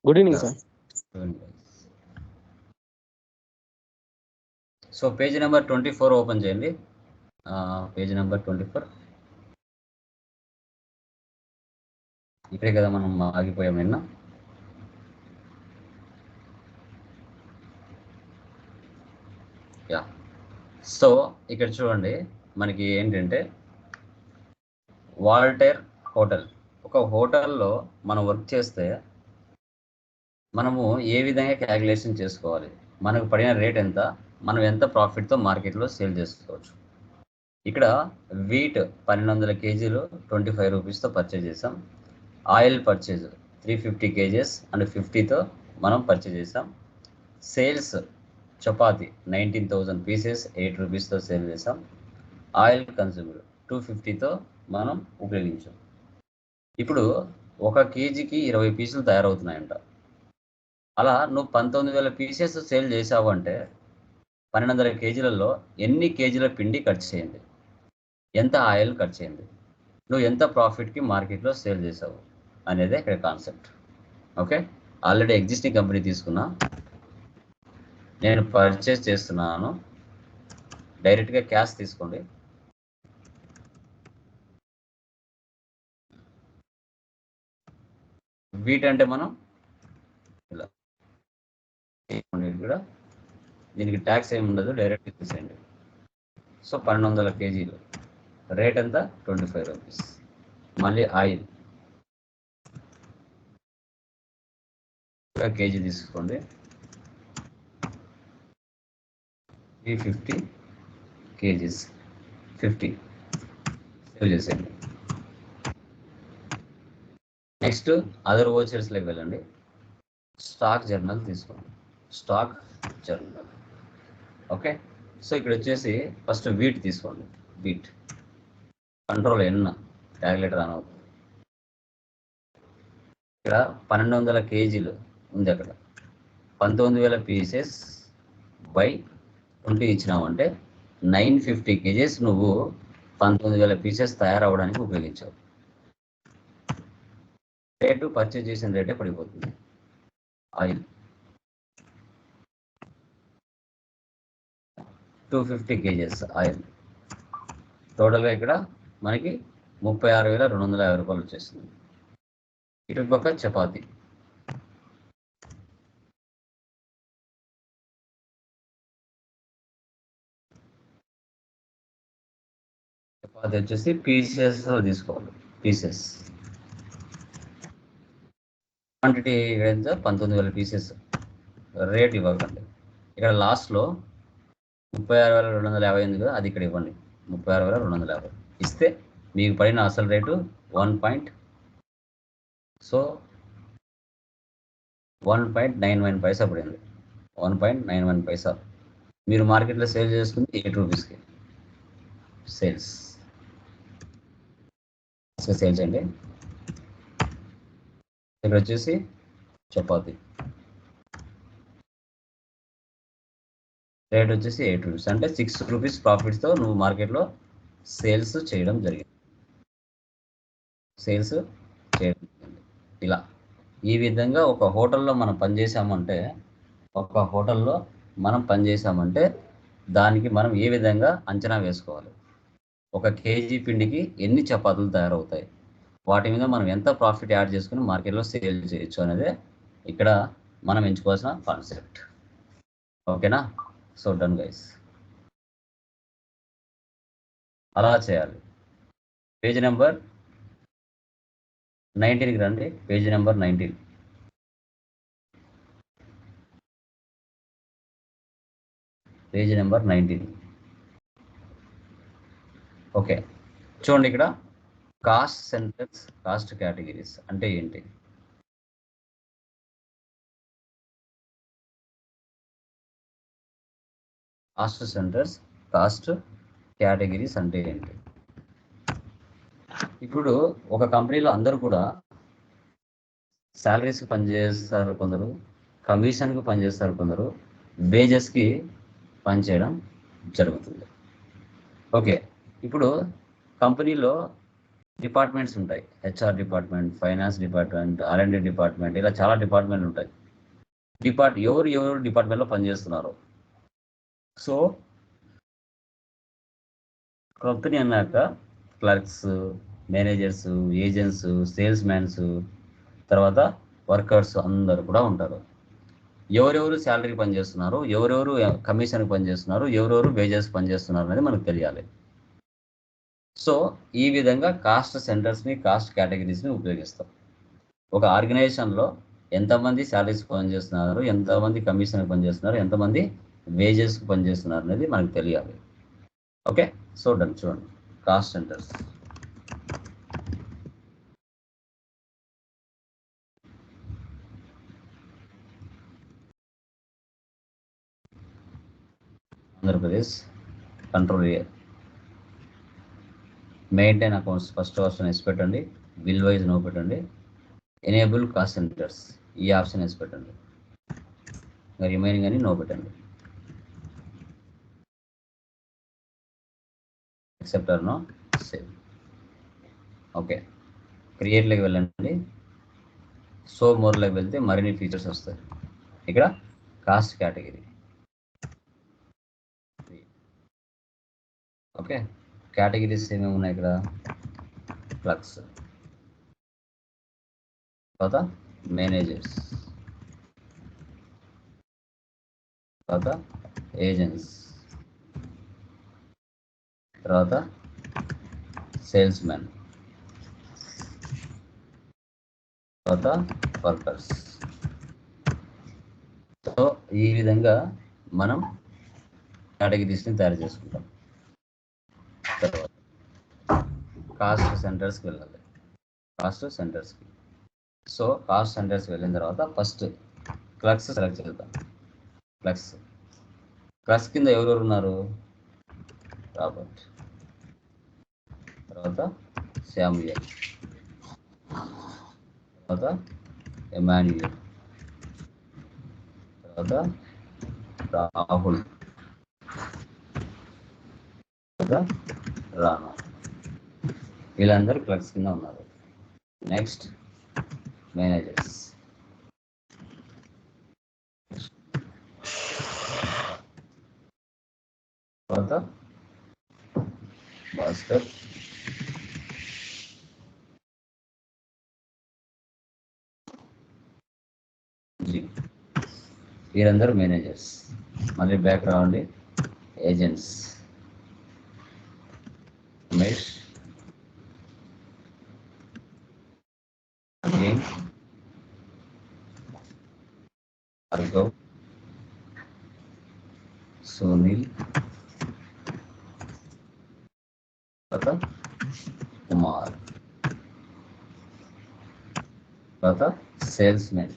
Good evening sir. So page number 24 open చేయండి. Page number 24. ఇక్కడే కదా మనం ఆగిపోయాం నిన్న. యా, సో ఇక్కడ చూడండి, మనకి ఏంటంటే వాల్టేర్ హోటల్, ఒక హోటల్లో మనం వర్క్ చేస్తే మనము ఏ విధంగా క్యాలిక్యులేషన్ చేసుకోవాలి, మనకు పడిన రేట్ ఎంత, మనం ఎంత ప్రాఫిట్తో మార్కెట్లో సేల్ చేసుకోవచ్చు. ఇక్కడ వీట్ 1200 కేజీలు 25 రూపీస్తో పర్చేజ్ చేసాం. ఆయిల్ పర్చేజ్ 350 కేజెస్ అండ్ 50తో మనం పర్చేజ్ చేసాం. సేల్స్ చపాతి 19,000 పీసెస్ 8 రూపీస్తో సేల్ చేసాం. ఆయిల్ కన్సూమ్డ్ 250తో మనం ఉపయోగించాం. ఇప్పుడు 1 కేజీకి 20 పీసులు తయారవుతున్నాయంట. అలా నువ్వు 19,000 పీసెస్ సేల్ చేసావు అంటే 1200 కేజీలలో ఎన్ని కేజీల పిండి ఖర్చు చేయండి, ఎంత ఆయిల్ ఖర్చు చేయండి, నువ్వు ఎంత ప్రాఫిట్కి మార్కెట్లో సేల్ చేసావు అనేది ఇక్కడ concept. Okay, already existing company తీసుకున్నా, నేను పర్చేస్ చేస్తున్నాను, డైరెక్ట్గా క్యాష్ తీసుకోండి. వీటంటే మనం ఇలా కూడా దీనికి ట్యాక్స్ ఏమి ఉండదు, డైరెక్ట్ తీసేయండి. సో 1200 కేజీలు, రేట్ ఎంత 25 రూపీస్. మళ్ళీ ఆయిల్ 1 కేజీ తీసుకోండి, 350 కేజీస్ 50 సేవ్ చేసేయండి. నెక్స్ట్ అదర్ వోచర్స్లోకి వెళ్ళండి, స్టాక్ జర్నల్ తీసుకోండి, స్టాక్ జర్నల్. ఓకే, సో ఇక్కడ వచ్చేసి ఫస్ట్ వీట్ తీసుకోండి, వీట్ కంట్రోల్ ఎన్ క్యాలిక్యులేటర్ అని అవుతుంది. ఇక్కడ 1200 కేజీలు ఉంది, అక్కడ 19,000 పీసెస్ బై 20 ఇచ్చినామంటే 950 కేజెస్ నువ్వు 19,000 పీసెస్ తయారవడానికి ఉపయోగించావు. రేటు పర్చేజ్ చేసిన రేటే పడిపోతుంది. ఆయిల్ 250 కేజెస్ ఆయిల్, టోటల్గా ఇక్కడ మనకి 36,250 రూపాయలు వచ్చేస్తుంది. ఇటు పక్క చపాతి వచ్చేసి పీసెస్ తీసుకోవాలి, పీసెస్ క్వాంటిటీ ఎంత 19,000 పీసెస్. రేట్ ఇవ్వకండి, ఇక్కడ లాస్ట్లో 36,250 ఉంది కదా, అది ఇక్కడ ఇవ్వండి. 36,250 ఇస్తే మీకు పడిన అసలు రేటు 1.91 పైసా పడింది. 1.91 పైసా మీరు మార్కెట్లో సేల్ చేసుకుంది 8 రూపీస్కి. సేల్స్ అండి. ఇక్కడ వచ్చేసి చపాతి రేట్ వచ్చేసి 8 రూపీస్, అంటే 6 రూపీస్ ప్రాఫిట్స్తో నువ్వు మార్కెట్లో సేల్స్ చేయడం జరిగింది. ఇలా ఈ విధంగా ఒక హోటల్లో మనం పనిచేసామంటే దానికి మనం ఏ విధంగా అంచనా వేసుకోవాలి, 1 కేజీ పిండికి ఎన్ని చపాతీలు తయారవుతాయి, వాటి మీద మనం ఎంత ప్రాఫిట్ యాడ్ చేసుకుని మార్కెట్లో సేల్ చేయొచ్చు అనేది ఇక్కడ మనం ఎంచుకోవాల్సిన కాన్సెప్ట్. ఓకేనా? సో డన్ గైస్, అలా చేయాలి. పేజ్ నెంబర్ 19కి రండి, page number 19. Page number 19. Okay, చూడండి ఇక్కడ కాస్ట్ సెంటర్స్, కాస్ట్ కేటగిరీస్ అంటే ఏంటి? కాస్ట్ సెంటర్స్, కాస్ట్ కేటగిరీస్ అంటే ఏంటి? ఇప్పుడు ఒక కంపెనీలో అందరూ కూడా శాలరీస్కి పనిచేస్తారు, కొందరు కమిషన్కి పనిచేస్తారు, కొందరు వేజెస్కి పనిచేయడం జరుగుతుంది. ఓకే, ఇప్పుడు కంపెనీలో డిపార్ట్మెంట్స్ ఉంటాయి. HR department, finance department, R and D department, ఇలా చాలా డిపార్ట్మెంట్లు ఉంటాయి. ఎవరు డిపార్ట్మెంట్లో పనిచేస్తున్నారు. సో కంపెనీ అన్నాక clerks, managers, agents, sales mans, తర్వాత వర్కర్స్ అందరు కూడా ఉంటారు. ఎవరెవరు శాలరీకి పనిచేస్తున్నారు, ఎవరెవరు కమిషన్కి పనిచేస్తున్నారు, ఎవరెవరు వేజెస్ పనిచేస్తున్నారు అనేది మనకు తెలియాలి. సో ఈ విధంగా కాస్ట్ సెంటర్స్ని, కాస్ట్ కేటగిరీస్ని ఉపయోగిస్తాం. ఒక ఆర్గనైజేషన్లో ఎంతమంది శాలరీస్ పనిచేస్తున్నారు, ఎంతమంది కమిషన్కి పనిచేస్తున్నారు, ఎంతమంది వేజెస్కి పనిచేస్తున్నారు అనేది మనకు తెలియాలి. Okay, so done. చూడండి, cost centres. Andhra Pradesh control area. Maintain accounts first option వేసి పెట్టండి. బిల్ వైజ్ నో పెట్టండి. ఎనేబుల్ కాస్ట్ సెంటర్స్ ఈ ఆప్షన్ వేసి పెట్టండి. రిమైనింగ్ అని నో పెట్టండి. Accept or no save. Okay, క్రియేట్లోకి వెళ్ళండి. సో మోర్లోకి వెళ్తే మరిన్ని ఫీచర్స్ వస్తాయి. ఇక్కడ కాస్ట్ కేటగిరీ. ఓకే, కేటగిరీస్ ఏమేమి ఉన్నాయి ఇక్కడ? క్లర్క్స్, తర్వాత మేనేజర్స్, తర్వాత ఏజెంట్స్, తర్వాత సేల్స్ మ్యాన్, తర్వాత వర్కర్స్. సో ఈ విధంగా మనం కేటగిరీస్ని తయారు చేసుకుంటాం. తర్వాత కాస్ట్ సెంటర్స్కి వెళ్ళాలి. కాస్ట్ సెంటర్స్కి. సో కాస్ట్ సెంటర్స్కి వెళ్ళిన తర్వాత ఫస్ట్ క్లర్క్స్ సెలెక్ట్ చేద్దాం. క్లర్క్స్ కింద ఎవరెవరు ఉన్నారు? రాబర్ట్, తర్వాత శామ్యుయల్, తర్వాత ఎమాన్యుయల్, తర్వాత రాహుల్, తర్వాత రానా. వీళ్ళందరూ క్లర్క్స్ కింద ఉన్నారు. Next managers. తర్వాత భాస్కర్, జీ. వీరందరూ మేనేజర్స్. మళ్ళీ బ్యాక్ రావండి. ఏజెంట్స్, రమేష్, అగైన్ భార్గవ్, సునీల్, తర్వాత కుమార్, తర్వాత సేల్స్ మెన్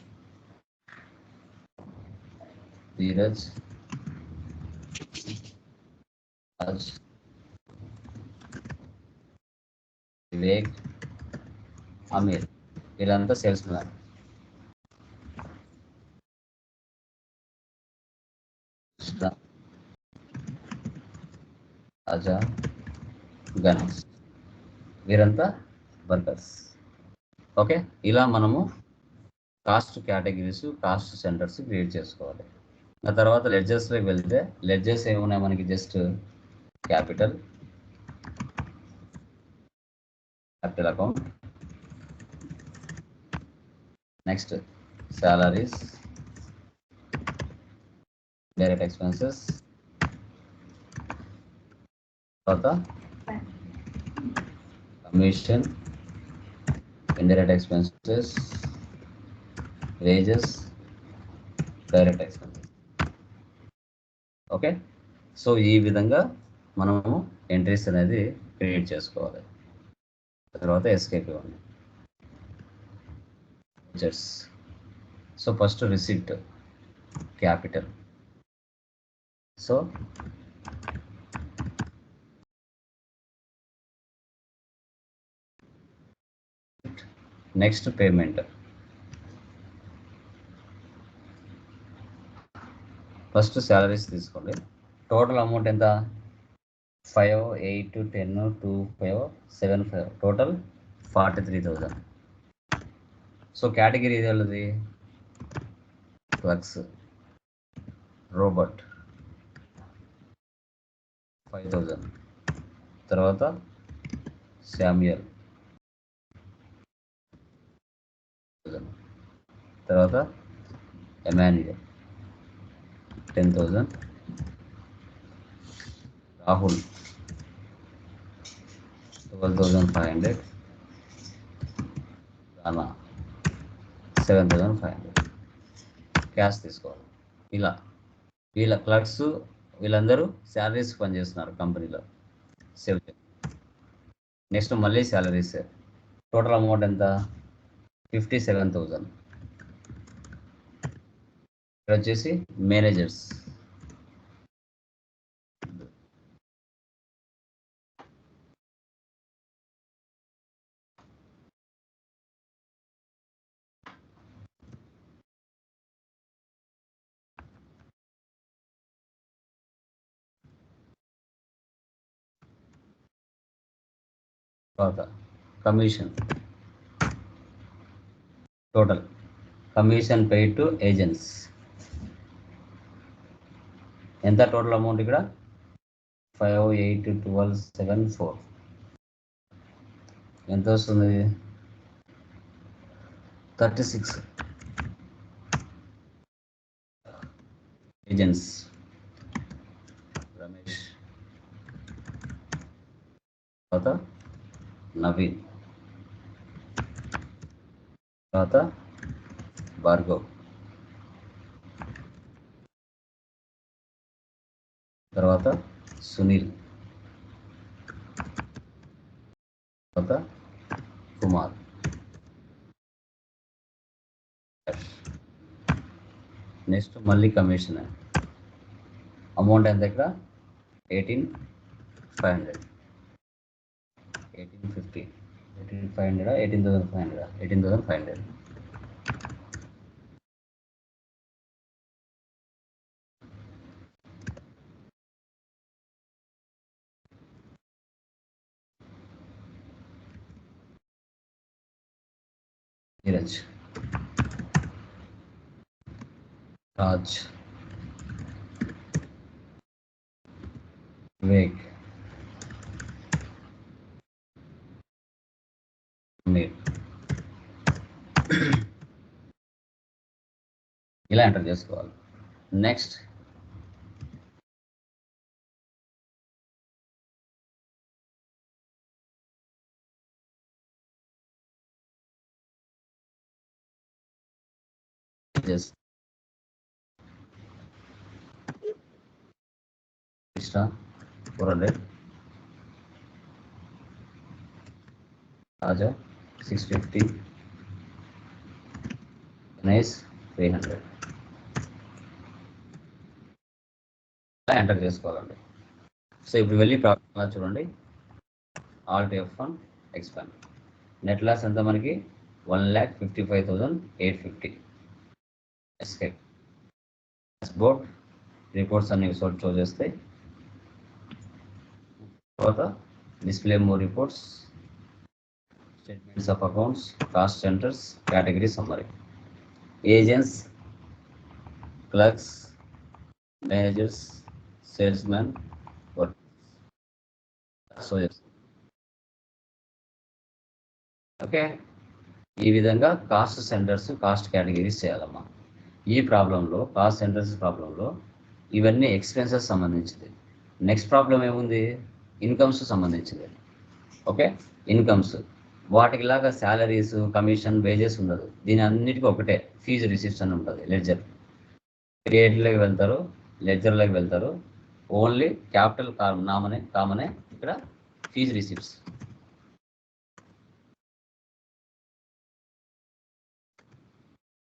ధీరజ్, రాజ్, వివేక్, అమీర్. వీళ్ళంతా సేల్స్ మెన్. కృష్ణ, రాజా, గణేష్. వీరంతా వర్కర్స్. ఓకే, ఇలా మనము cost categories, cost centres create చేసుకోవాలి. ఆ తర్వాత లెడ్జర్స్లోకి వెళ్తే లెడ్జర్స్ ఏమున్నాయి మనకి? Just capital account, next salaries, direct expenses, తర్వాత commission, indirect expenses, wages, direct expenses. Okay, so ఈ విధంగా మనము ఎంట్రీస్ అనేది క్రియేట్ చేసుకోవాలి. తర్వాత ఎస్కేప్ ఇవ్వండి. So first receipt capital. So next payment. First salaries తీసుకోండి. టోటల్ అమౌంట్ ఎంత? 5, 8, 10, 2, 5, 7, 5 టోటల్ 43,000. సో కేటగిరీ ఇది వాళ్ళది క్లక్స్, రోబోట్ 5,000. తర్వాత శామ్యుయల్ 1,000. తర్వాత ఎమాన్యుయల్ 10,000. రాహుల్ 12,500. రానా 7,500. క్యాష్ తీసుకోవాలి. ఇలా వీళ్ళ క్లర్క్స్ వీళ్ళందరూ శాలరీస్ పనిచేస్తున్నారు కంపెనీలో. సేవ్. నెక్స్ట్ మళ్ళీ శాలరీస్. టోటల్ అమౌంట్ ఎంత? 57,000. ఇక్కడ వచ్చేసి మేనేజర్స్ తర్వాత commission total commission paid to agents ఎంత? టోటల్ అమౌంట్ ఇక్కడ 5, 8, 12, 7, 4 ఎంత వస్తుంది? 36 ఏజెంట్స్. రమేష్, తర్వాత నవీన్, తర్వాత భార్గవ్, తర్వాత సునీల్, తర్వాత కుమార్. నెక్స్ట్ మళ్ళీ కమిషన్ అమౌంట్ ఎంత? ఇక్కడ 18,500, 1850, 18,500, 18,500, 18,500. నీరజ్, రాజ్, వివేక్, ఇలా ఎంటర్ చేసుకోవాలి. నెక్స్ట్ కృష్ణ 400, రాజా 650, గణేష్ 300. ఎంటర్ చేసుకోవాలండి. సో ఇప్పుడు వెళ్ళి ప్రాబ్లం చూడండి. Alt F1 expand. Net loss ఎంత మనకి? 1,55,850. ఎస్కేప్. బోర్డ్ రిపోర్ట్స్ అన్ని షో చేస్తాయి. తర్వాత display more reports, statements of accounts, cost centres, category summary, agents, clerks, managers, sales man, so okay. ఈ విధంగా కాస్ట్ సెంటర్స్, కాస్ట్ కేటగిరీస్ చేయాలమ్మా. ఈ ప్రాబ్లంలో కాస్ట్ సెంటర్స్ ప్రాబ్లంలో ఇవన్నీ ఎక్స్పెన్సెస్ సంబంధించింది. నెక్స్ట్ ప్రాబ్లం ఏముంది? ఇన్కమ్స్ సంబంధించింది. ఓకే, ఇన్కమ్స్ వాటికి లాగా శాలరీస్, కమిషన్, వేజెస్ ఉండదు. దీని అన్నిటికీ ఒకటే ఫీజు రిసిప్ట్స్ అని ఉంటుంది. లెడ్జర్ క్రియేట్లోకి వెళ్తారు, లెడ్జర్లోకి వెళ్తారు. ఓన్లీ క్యాపిటల్ కామనే ఇక్కడ fee receipts.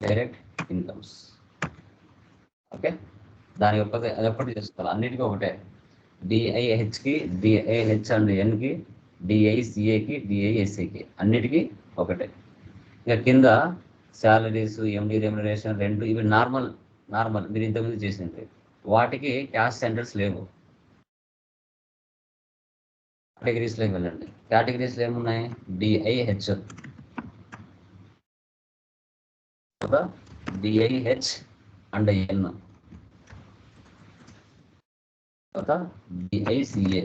Direct incomes. Okay, దాని అదొక్కటి చేసుకోవాలి. అన్నిటికీ ఒకటే. డిఐహెచ్కి, డిఐహెచ్ అండ్ ఎన్కి, డిఐసిఏకి, డిఐఎస్ఏకి అన్నిటికీ ఒకటే. ఇక కింద శాలరీస్, ఎండి రెమ్యునరేషన్, రెంట్ ఇవి నార్మల్ మీరు ఇంతకుముందు చేసినట్టు. వాటికి క్యాష్ సెంటర్స్ లేవు. కేటగిరీస్లోకి వెళ్ళండి. కేటగిరీస్లో ఏమున్నాయి? డిఐహెచ్, డిఐహెచ్ అండ్ ఎన్, తర్వాత డిఐసిఏ,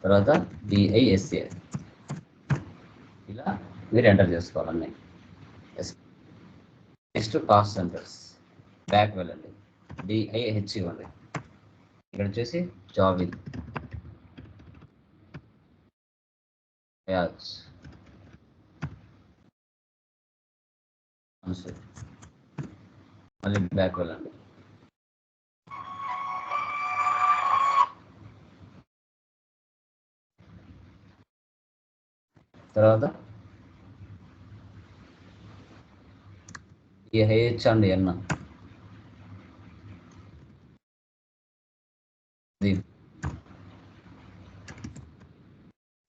తర్వాత డిఐఎస్ఏ. ఇలా మీరు ఎంటర్ చేసుకోవాలన్నీ. నెక్స్ట్ కాస్ట్ సెంటర్స్, బ్యాక్ వెళ్ళండి, డిఐహెచ్ ఇవ్వండి. ఇక్కడ వచ్చేసి జావిద్, ఫయాజ్, మన్సూర్. మళ్ళీ బ్యాక్ వెళ్ళండి. తర్వాత డిఐహెచ్ అండ్ ఎన్,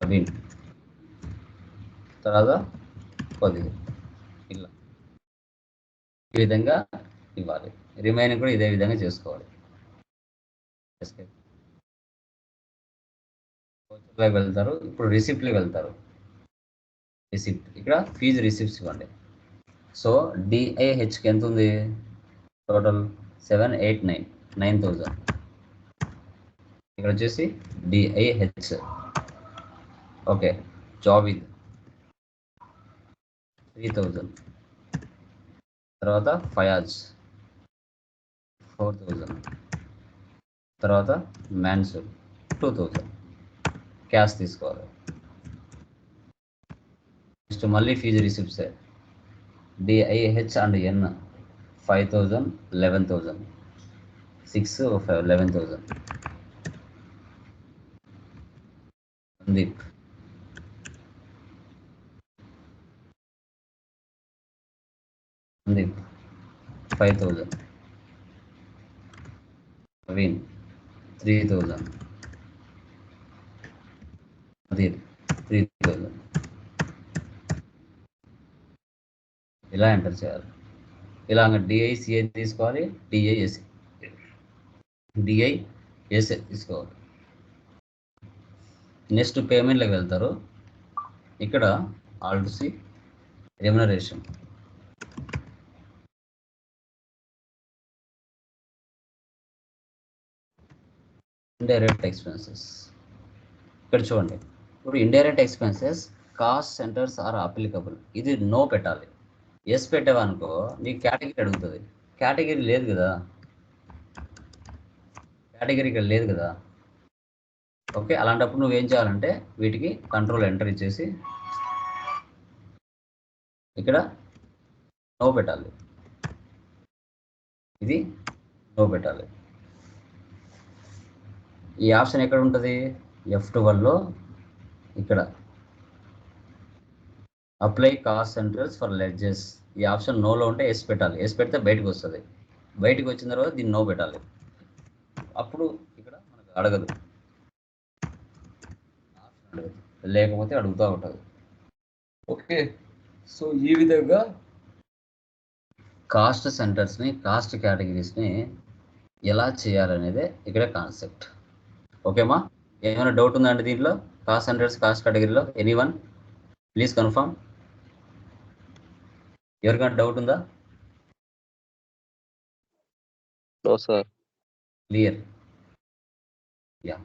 ప్రవీణ్, తర్వాత 15. ఇలా ఈ విధంగా ఇవ్వాలి. రిమైనింగ్ కూడా ఇదే విధంగా చేసుకోవాలి. వెళ్తారు. ఇప్పుడు రిసిప్ట్కి వెళ్తారు. రిసిప్ట్, ఇక్కడ ఫీజు రిసిప్ట్స్ ఇవ్వండి. సో డిఐహెచ్కి ఎంత ఉంది టోటల్? 789, 9,000. ఇక్కడ వచ్చేసి డిఐహెచ్. ఓకే, జావిద్ 3,000. తర్వాత ఫయాజ్ 4,000. తర్వాత మ్యాన్సూర్ 2,000 క్యాష్ తీసుకోవాలి. నెక్స్ట్ మళ్ళీ ఫీజు రిసిప్ట్సే. డిఐహెచ్ అండ్ ఎన్ 5,000, 11,000, 6, 11,000. సందీప్, సందీప్ 5,000. ప్రవీణ్ 3,000. అదీర్ 3,000. ఇలా ఎంటర్ చేయాలి. ఇలాగ డిఐసిఏ తీసుకోవాలి, డిఐఎస్ఏ తీసుకోవాలి. నెక్స్ట్ పేమెంట్లోకి వెళ్తారు. ఇక్కడ alt C, remuneration, indirect expenses. ఇక్కడ చూడండి, ఇప్పుడు indirect expenses cost centres are applicable, ఇది నో పెట్టాలి. ఎస్ పెట్టావనుకో నీకు కేటగిరీ అడుగుతుంది. కేటగిరీ లేదు కదా, కేటగిరీ ఇక్కడ లేదు కదా. ఓకే, అలాంటప్పుడు నువ్వేం చేయాలంటే వీటికి కంట్రోల్ ఎంటర్ ఇచ్చేసి ఇక్కడ నో పెట్టాలి. ఇది నో పెట్టాలి. ఈ ఆప్షన్ ఎక్కడ ఉంటుంది? F12లో ఇక్కడ apply cost centres for ledges, ఈ ఆప్షన్ నోలో ఉంటే ఎస్ పెట్టాలి. ఎస్ పెడితే బయటకు వస్తుంది. బయటకు వచ్చిన తర్వాత దీన్ని నో పెట్టాలి. అప్పుడు ఇక్కడ మనకు అడగదు, లేకపోతే అడుగుతూ ఉంటుంది. ఓకే, సో ఈ విధంగా కాస్ట్ సెంటర్స్ని, కాస్ట్ కేటగిరీస్ని ఎలా చేయాలనేదే ఇక్కడ కాన్సెప్ట్. ఓకేమా? ఏమైనా డౌట్ ఉందా అండి దీంట్లో? కాస్ట్ సెంటర్స్, కాస్ట్ కేటగిరీలో ఎనీవన్ ప్లీజ్ కన్ఫర్మ్. ఎవరికైనా డౌట్ ఉందా? No sir. Clear. Yeah,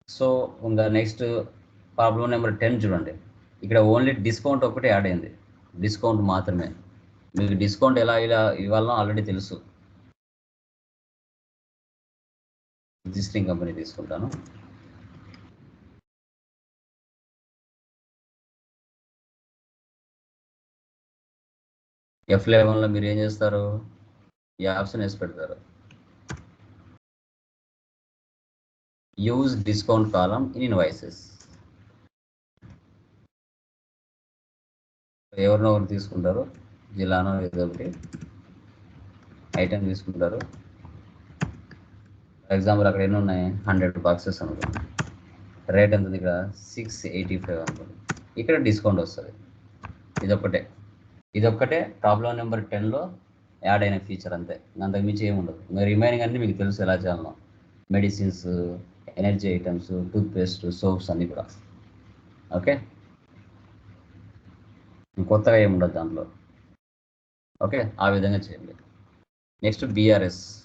so ఇంకా నెక్స్ట్ ప్రాబ్లం నెంబర్ 10 చూడండి. ఇక్కడ ఓన్లీ డిస్కౌంట్ ఒకటి యాడ్ అయింది, డిస్కౌంట్ మాత్రమే. మీకు డిస్కౌంట్ ఎలా ఇవ్వాలనో ఆల్రెడీ తెలుసు. ఎగ్జిస్టింగ్ కంపెనీ తీసుకుంటాను. F11లో మీరు ఏం చేస్తారు? ఈ ఆప్షన్ వేసి పెడతారు, use discount column in invoices. ఎవరినో ఒకరు తీసుకుంటారు, జిల్లానో ఏదో ఒకటి ఐటెం తీసుకుంటారు. ఫర్ ఎగ్జాంపుల్ అక్కడ ఎన్ని ఉన్నాయి? 100 బాక్సెస్ అనుకోండి. రేట్ ఎంత ఉంది ఇక్కడ? 685 అనుకోండి. ఇక్కడ డిస్కౌంట్ వస్తుంది. ఇదొక్కటే ప్రాబ్లం నెంబర్ 10లో యాడ్ అయిన ఫీచర్, అంతే. అంతకు మించి ఏమి ఉండదు. రిమైనింగ్ అన్నీ మీకు తెలుసు ఎలా చేయాలనో. Medicines, energy items, toothpaste, soaps అన్నీ కూడా. ఓకే, కొత్తగా ఏమి ఉండదు దాంట్లో. ఓకే, ఆ విధంగా చేయండి. Next BRS.